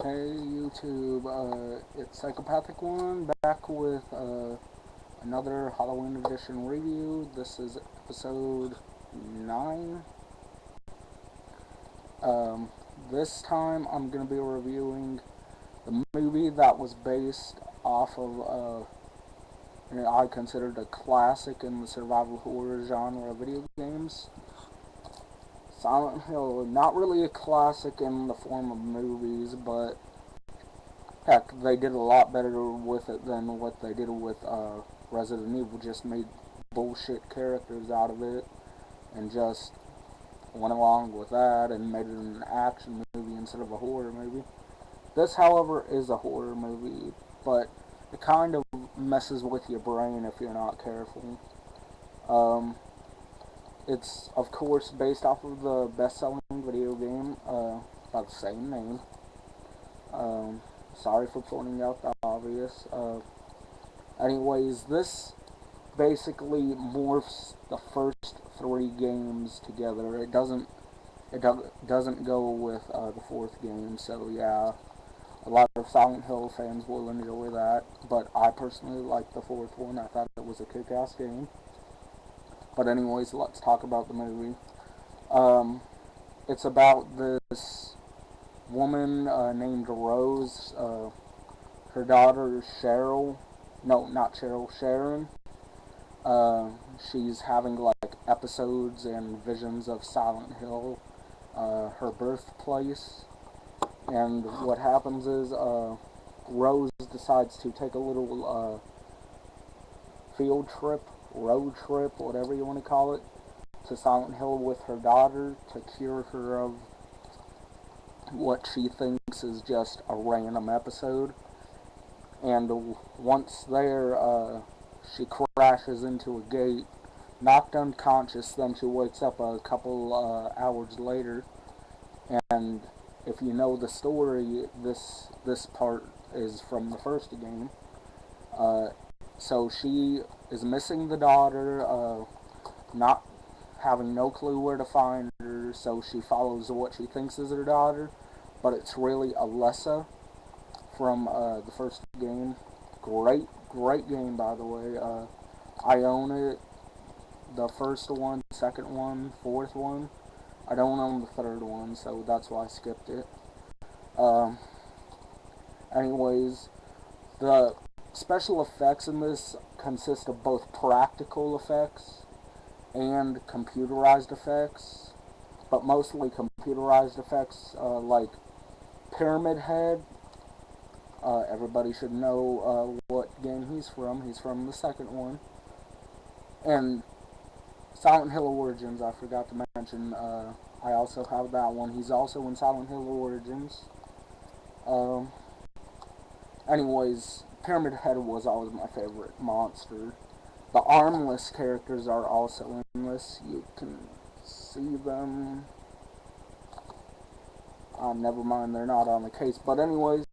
Hey YouTube, it's Psychopathic One back with another Halloween edition review. This is episode 9. Um, this time I'm going to be reviewing the movie that was based off of, I considered a classic in the survival horror genre of video games. Silent Hill, not really a classic in the form of movies, but heck, they did a lot better with it than what they did with Resident Evil. Just made bullshit characters out of it and just went along with that and made it an action movie instead of a horror movie. This, however, is a horror movie, but it kind of messes with your brain if you're not careful. Um, it's, of course, based off of the best-selling video game by the same name. Um, Sorry for pointing out the obvious. Anyways, this basically morphs the first three games together. It doesn't go with the fourth game, so yeah, a lot of Silent Hill fans will enjoy that. But I personally like the fourth one. I thought it was a kick-ass game. But anyways, let's talk about the movie. Um, it's about this woman named Rose. Her daughter Cheryl. No, not Cheryl. Sharon. Uh, she's having like episodes and visions of Silent Hill, her birthplace. And what happens is Rose decides to take a little field trip, road trip, whatever you want to call it, to Silent Hill with her daughter to cure her of what she thinks is just a random episode. And once there, she crashes into a gate, knocked unconscious. Then she wakes up a couple hours later. And if you know the story, this part is from the first game. Uh, so she is missing the daughter, not having no clue where to find her. So she follows what she thinks is her daughter, but it's really Alessa from the first game. Great game, by the way. I own it. The first one, second one, fourth one. I don't own the third one, so that's why I skipped it. Um, Anyways, the special effects in this consist of both practical effects and computerized effects, but mostly computerized effects, like Pyramid Head. Everybody should know what game he's from. He's from the second one. And Silent Hill Origins, I forgot to mention. I also have that one. He's also in Silent Hill Origins. Um, Anyways, Pyramid Head was always my favorite monster. The armless characters are also in this. You can see them. Never mind, they're not on the case. But anyways,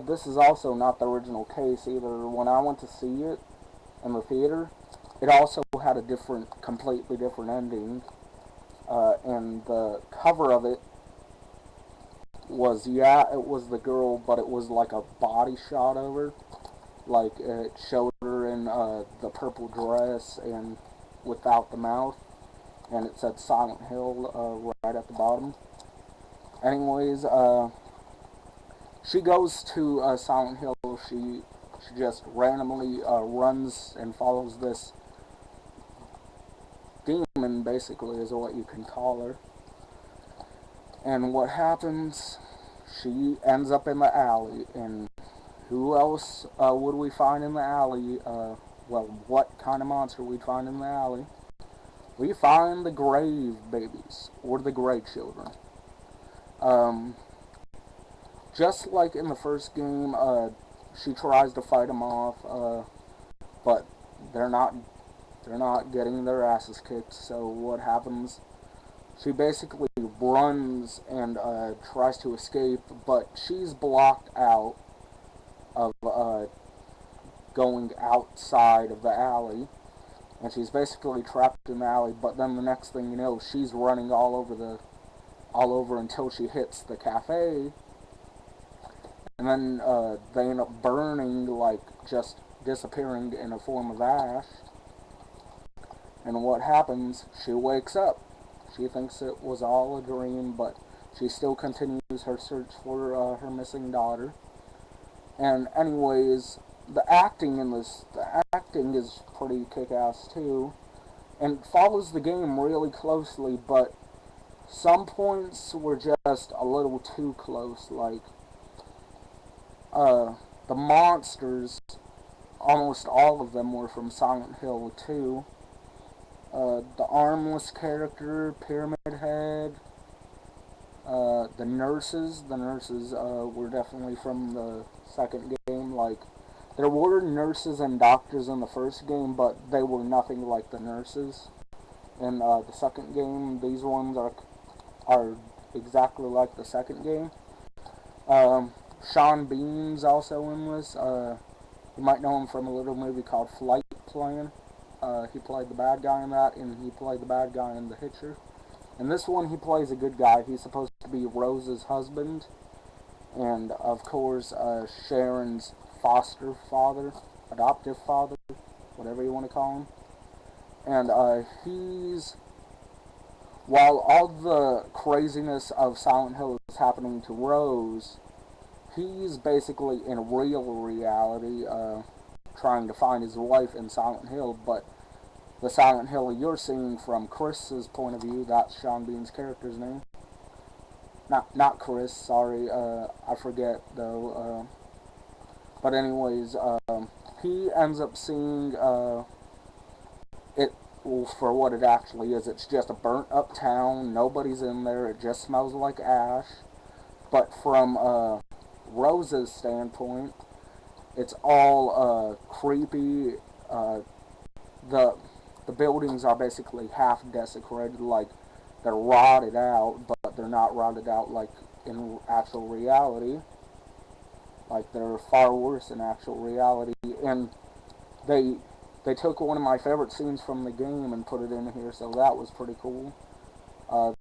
this is also not the original case either. When I went to see it in the theater, it also had a completely different ending. And the cover of it was, yeah, it was the girl, but it was like a body shot of her. Like, it showed her in the purple dress and without the mouth. And it said Silent Hill right at the bottom. Anyways, she goes to Silent Hill. She just randomly runs and follows this demon, basically, is what you can call her. And what happens? She ends up in the alley, and who else would we find in the alley? Well, what kind of monster we'd find in the alley? We find the grave babies, or the grave children. Um, just like in the first game, she tries to fight them off, but they're not they're not getting their asses kicked. So what happens? She basically runs and tries to escape, but she's blocked out of going outside of the alley, and she's basically trapped in the alley. But then the next thing you know, she's running all over until she hits the cafe, and then they end up burning, like just disappearing in a form of ash. And what happens? She wakes up. She thinks it was all a dream, but she still continues her search for her missing daughter. And anyways, the acting is pretty kick-ass too, and follows the game really closely. But some points were just a little too close. Like the monsters, almost all of them were from Silent Hill 2. The armless character, Pyramid Head, the nurses were definitely from the second game. Like, there were nurses and doctors in the first game, but they were nothing like the nurses in the second game. These ones are exactly like the second game. Sean Bean's also in this. You might know him from a little movie called Flight Plan. He played the bad guy in that, and he played the bad guy in The Hitcher. In this one, he plays a good guy. He's supposed to be Rose's husband, and of course, Sharon's foster father, adoptive father, whatever you want to call him. And while all the craziness of Silent Hill is happening to Rose, he's basically in real reality, trying to find his wife in Silent Hill. But the Silent Hill you're seeing from Chris's point of view, that's Sean Bean's character's name. Not Chris, sorry, I forget though. But anyways, he ends up seeing it for what it actually is. It's just a burnt up town, nobody's in there, it just smells like ash. But from Rose's standpoint, it's all creepy. The the buildings are basically half desecrated, like they're rotted out, but they're not rotted out like in actual reality. Like, they're far worse in actual reality. And they they took one of my favorite scenes from the game and put it in here, so that was pretty cool.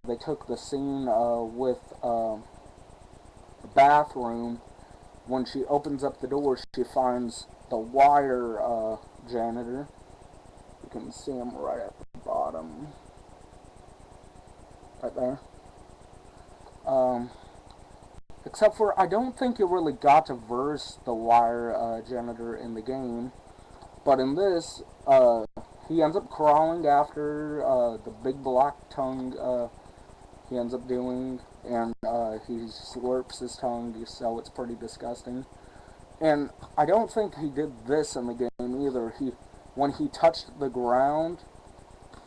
They took the scene with the bathroom. When she opens up the door, she finds the wire janitor. You can see him right at the bottom, right there. Um, Except for, I don't think you really got to verse the wire janitor in the game. But in this, he ends up crawling after the big black tongue he ends up doing, and he slurps his tongue, so it's pretty disgusting. And I don't think he did this in the game either. When he touched the ground,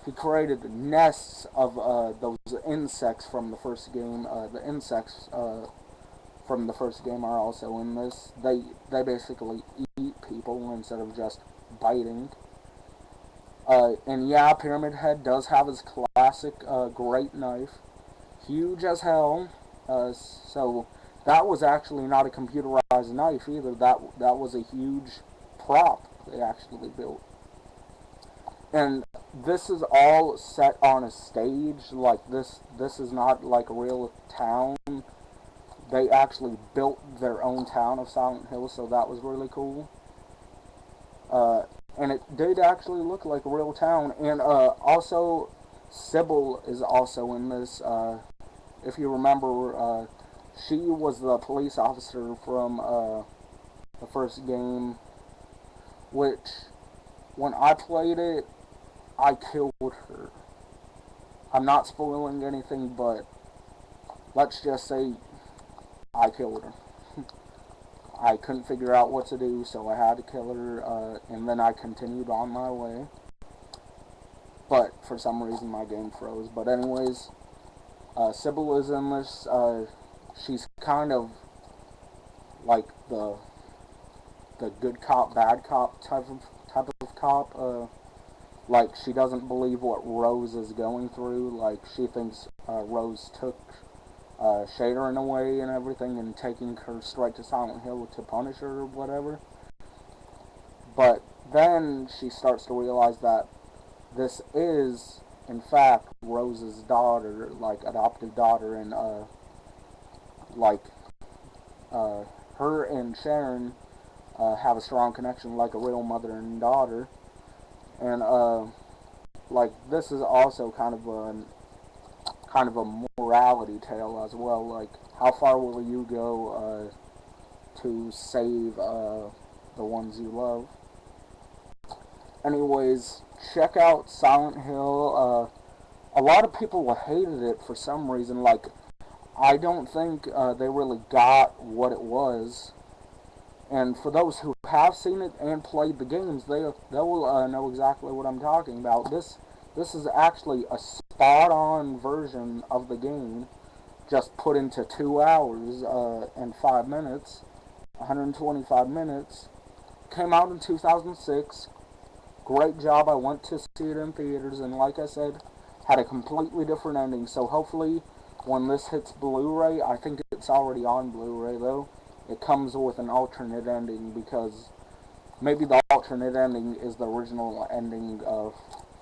he created nests of those insects from the first game. The insects from the first game are also in this. They basically eat people instead of just biting. And yeah, Pyramid Head does have his classic great knife, huge as hell. So that was actually not a computerized knife either. That was a huge prop they actually built. And this is all set on a stage. Like, this is not like a real town. They actually built their own town of Silent Hill, so that was really cool. And it did actually look like a real town. And also, Sybil is also in this. If you remember, she was the police officer from the first game, which, when I played it, I killed her. I'm not spoiling anything, but let's just say I killed her. I couldn't figure out what to do, so I had to kill her, and then I continued on my way. But for some reason, my game froze. But anyways, Sybil is in this. She's kind of like the good cop, bad cop type of cop. Like, she doesn't believe what Rose is going through. Like, she thinks Rose took Shader away and everything, and taking her straight to Silent Hill to punish her or whatever. But then she starts to realize that this is, in fact, Rose's daughter, like, adopted daughter, and like, her and Sharon have a strong connection, like a real mother and daughter. And like this is also kind of a morality tale as well. Like, how far will you go to save the ones you love? Anyways, check out Silent Hill. A lot of people hated it for some reason. Like, I don't think they really got what it was. And for those who have seen it and played the games, they will know exactly what I'm talking about. This is actually a spot on version of the game, just put into 2 hours and 5 minutes, 125 minutes. Came out in 2006. Great job. I went to see it in theaters, and like I said, had a completely different ending. So hopefully, when this hits Blu-ray, I think it's already on Blu-ray though, it comes with an alternate ending, because maybe the alternate ending is the original ending of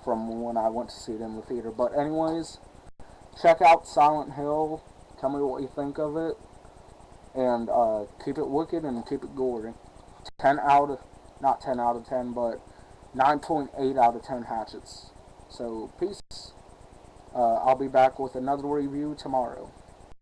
from when I went to see it in the theater. But anyways, check out Silent Hill. Tell me what you think of it, and keep it wicked and keep it gory. 10 out of, not 10 out of 10, but 9.8 out of 10 hatchets. So peace. I'll be back with another review tomorrow.